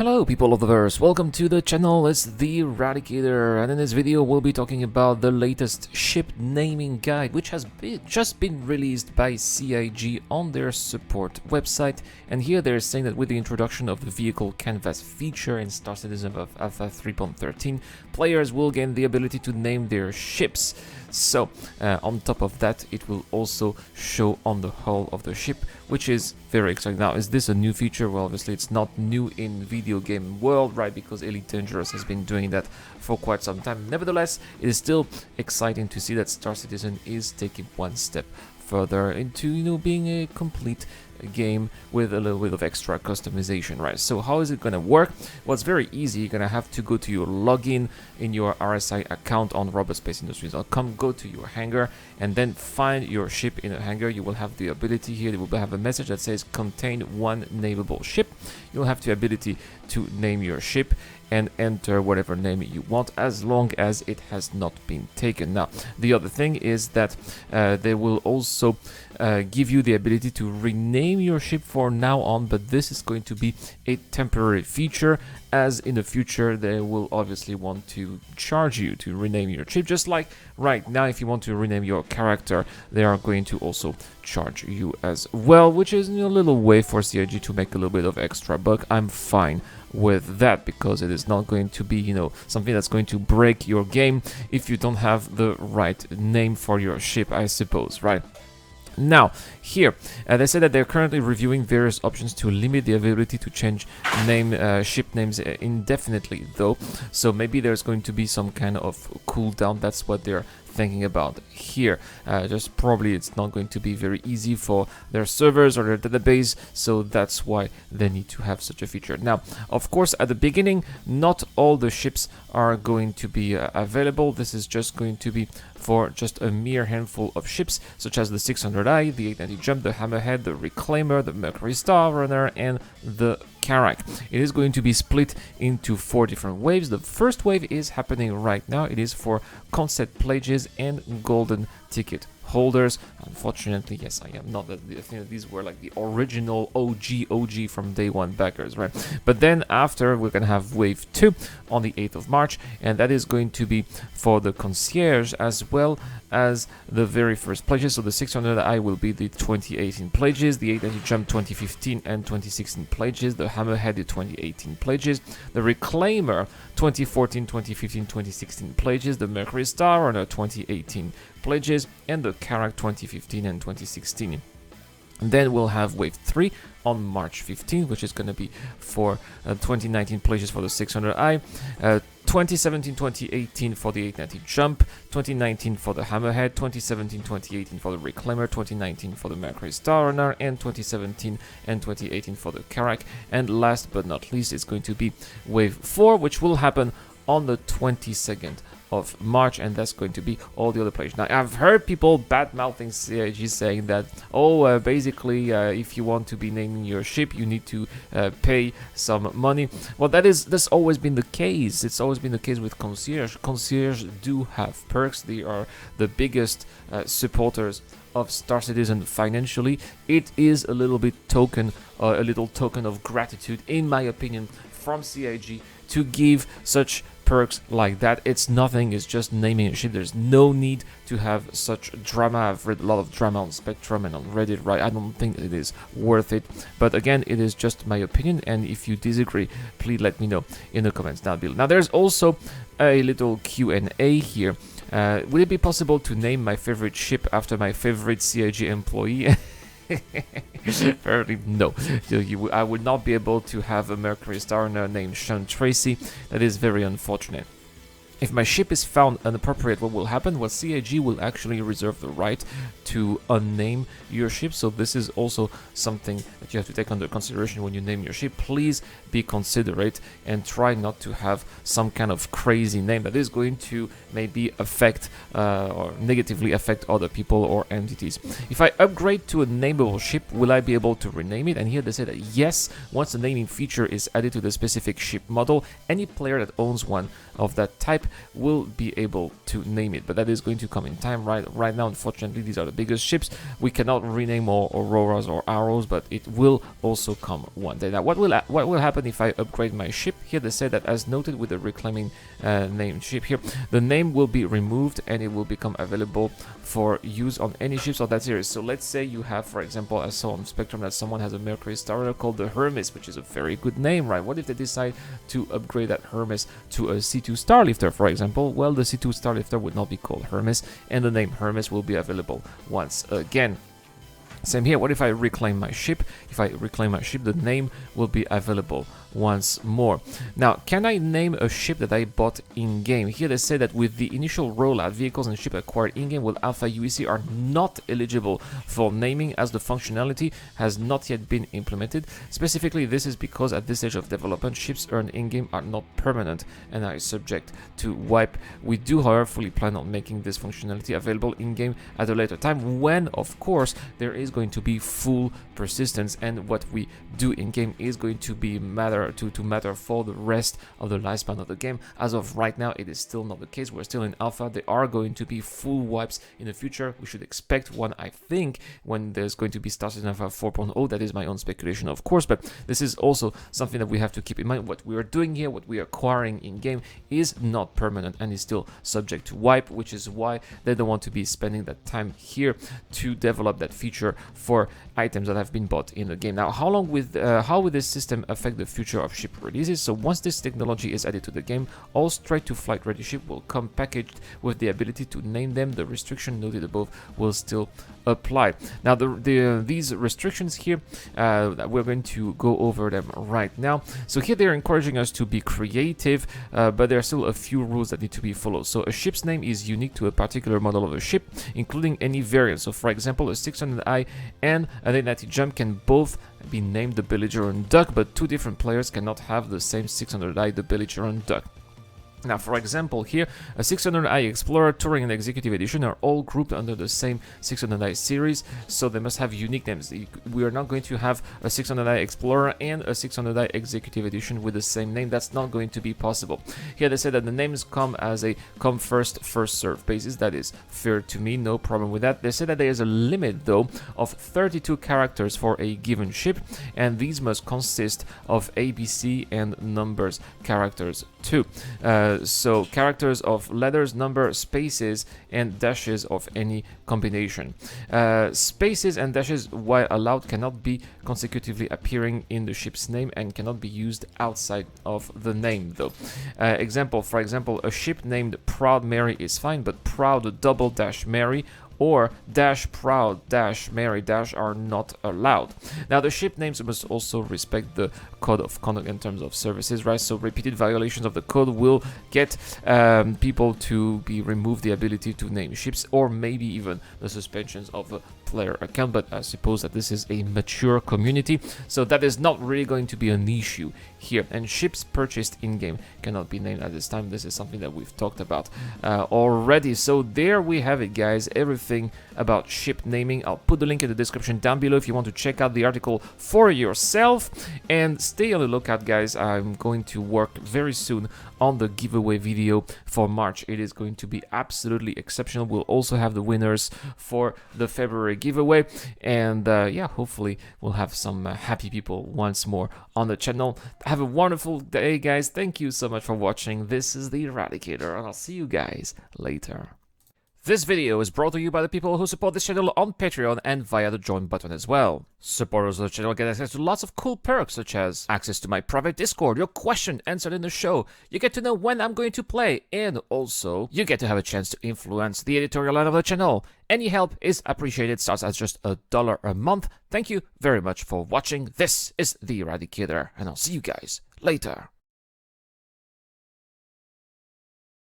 Hello people of the verse, welcome to the channel. It's the Eradicator, and in this video we'll be talking about the latest ship naming guide, which has just been released by CIG on their support website. And here they're saying that with the introduction of the vehicle canvas feature in Star Citizen of Alpha 3.13, players will gain the ability to name their ships. So on top of that, it will also show on the hull of the ship, which is very exciting. Now, is this a new feature? Well, obviously it's not new in video game world, right? Because Elite Dangerous has been doing that for quite some time. Nevertheless, it is still exciting to see that Star Citizen is taking one step further into, being a complete game with a little bit of extra customization, right? So how is it going to work? Well, it's very easy. You're going to have to go to your login in your RSI account on robotspaceindustries.com, go to your hangar, and then find your ship in a hangar. You will have the ability here, you will have a message that says contain one nameable ship. You'll have the ability to name your ship and enter whatever name you want, as long as it has not been taken. Now, the other thing is that they will also give you the ability to rename your ship for now on, but this is going to be a temporary feature, as in the future they will obviously want to charge you to rename your ship. Just like right now, if you want to rename your character, they are going to also charge you as well, which is a little way for CIG to make a little bit of extra buck. I'm fine with that, because it is not going to be, something that's going to break your game if you don't have the right name for your ship, I suppose, right? Now, here, they said that they're currently reviewing various options to limit the ability to change ship names indefinitely, though. So maybe there's going to be some kind of cooldown. That's what they're thinking about here. Just probably it's not going to be very easy for their servers or their database, so that's why they need to have such a feature. Now, of course, at the beginning, not all the ships are going to be available. This is just going to be for just a mere handful of ships, such as the 600i, the 890 Jump, the Hammerhead, the Reclaimer, the Mercury Star Runner, and the Karak. It is going to be split into 4 different waves. The first wave is happening right now. It is for concept pledges and golden ticket holders. Unfortunately, yes, I am not. I think that these were like the original OG from day one backers, right? But then after, we're gonna have wave 2 on the 8th of March, and that is going to be for the concierge as well as the very first pledges. So the 600i will be the 2018 pledges, the 890 Jump 2015 and 2016 pledges, the Hammerhead the 2018 pledges, the Reclaimer 2014, 2015, 2016 pledges, the Mercury Star Runner 2018 pledges, and the Karak 2015 and 2016. And then we'll have wave 3 on March 15, which is going to be for 2019 pledges for the 600i, 2017-2018 for the 890 Jump, 2019 for the Hammerhead, 2017-2018 for the Reclaimer, 2019 for the Mercury Star Runner, and 2017 and 2018 for the Karak. And last but not least, it's going to be wave 4, which will happen on the 22nd of March, and that's going to be all the other players. Now, I've heard people bad-mouthing CIG saying that, basically, if you want to be naming your ship, you need to pay some money. Well, that's always been the case. It's always been the case with Concierge. Concierge do have perks. They are the biggest supporters of Star Citizen financially. It is a little token of gratitude, in my opinion, from CIG to give such perks like that. It's nothing, it's just naming a ship. There's no need to have such drama. I've read a lot of drama on Spectrum and on Reddit, right? I don't think it is worth it. But again, it is just my opinion, and if you disagree, please let me know in the comments down below. Now, there's also a little Q&A here. Would it be possible to name my favorite ship after my favorite CIG employee? Apparently no. I would not be able to have a Mercury Star Runner named Sean Tracy. That is very unfortunate. If my ship is found inappropriate, what will happen? Well, CIG will actually reserve the right to unname your ship. So this is also something that you have to take under consideration when you name your ship. Please be considerate and try not to have some kind of crazy name that is going to maybe affect or negatively affect other people or entities. If I upgrade to a nameable ship, will I be able to rename it? And here they say that yes, once the naming feature is added to the specific ship model, any player that owns one of that type will be able to name it, but that is going to come in time. Right now, unfortunately, these are the biggest ships. We cannot rename more Auroras or Arrows, but it will also come one day. Now, what will happen if I upgrade my ship? Here they say that, as noted with the reclaiming named ship here, the name will be removed and it will become available for use on any ships of that series. So let's say you have, for example, I saw on Spectrum that someone has a Mercury Starter called the Hermes, which is a very good name, right? What if they decide to upgrade that Hermes to a C2 Starlifter, for example? Well, the C2 Starlifter would not be called Hermes, and the name Hermes will be available once again. Same here. What if I reclaim my ship? If I reclaim my ship, the name will be available once more. Now, can I name a ship that I bought in-game? Here they say that with the initial rollout, vehicles and ships acquired in-game with Alpha UEC are not eligible for naming, as the functionality has not yet been implemented. Specifically, this is because at this stage of development, ships earned in-game are not permanent and are subject to wipe. We do, however, fully plan on making this functionality available in-game at a later time, when, of course, there is going to be full persistence, and what we do in-game is going to be matter for the rest of the lifespan of the game. As of right now, it is still not the case. We're still in alpha. There are going to be full wipes in the future. We should expect one, I think, when there's going to be started in alpha 4.0. That is my own speculation, of course, but this is also something that we have to keep in mind. What we are doing here, what we are acquiring in-game, is not permanent and is still subject to wipe, which is why they don't want to be spending that time here to develop that feature for items that have been bought in the game. Now, how will this system affect the future of ship releases? So once this technology is added to the game, all straight-to-flight ready ship will come packaged with the ability to name them. The restriction noted above will still apply. Now, these restrictions here, we're going to go over them right now. So here they're encouraging us to be creative, but there are still a few rules that need to be followed. So a ship's name is unique to a particular model of a ship, including any variant. So for example, a 600i and an 890 Jump can both be named the Belligerent Duck, but two different players cannot have the same 600i, the Belligerent Duck. Now, for example, here, a 600i Explorer, Touring and Executive Edition are all grouped under the same 600i series, so they must have unique names. We are not going to have a 600i Explorer and a 600i Executive Edition with the same name. That's not going to be possible. Here they say that the names come as a come first, first serve basis. That is fair to me, no problem with that. They say that there is a limit, though, of 32 characters for a given ship, and these must consist of ABC and numbers characters too. So characters of letters, number, spaces, and dashes of any combination. Spaces and dashes, while allowed, cannot be consecutively appearing in the ship's name and cannot be used outside of the name, though. For example, a ship named Proud Mary is fine, but Proud double dash Mary or dash proud dash Mary dash are not allowed. Now, the ship names must also respect the code of conduct in terms of services, right? So repeated violations of the code will get people to be removed the ability to name ships, or maybe even the suspensions of a player account. But I suppose that this is a mature community, so that is not really going to be an issue here. And ships purchased in-game cannot be named at this time. This is something that we've talked about already. So there we have it, guys. Everything about ship naming. I'll put the link in the description down below if you want to check out the article for yourself, and stay on the lookout, guys. I'm going to work very soon on the giveaway video for March. It is going to be absolutely exceptional. We'll also have the winners for the February giveaway, and yeah, hopefully we'll have some happy people once more on the channel. Have a wonderful day, guys. Thank you so much for watching. This is the Eradicator, and I'll see you guys later. This video is brought to you by the people who support this channel on Patreon and via the join button as well. Supporters of the channel get access to lots of cool perks, such as access to my private Discord, your question answered in the show, you get to know when I'm going to play, and also you get to have a chance to influence the editorial line of the channel. Any help is appreciated, starts at just $1 a month. Thank you very much for watching. This is the Eradicator, and I'll see you guys later.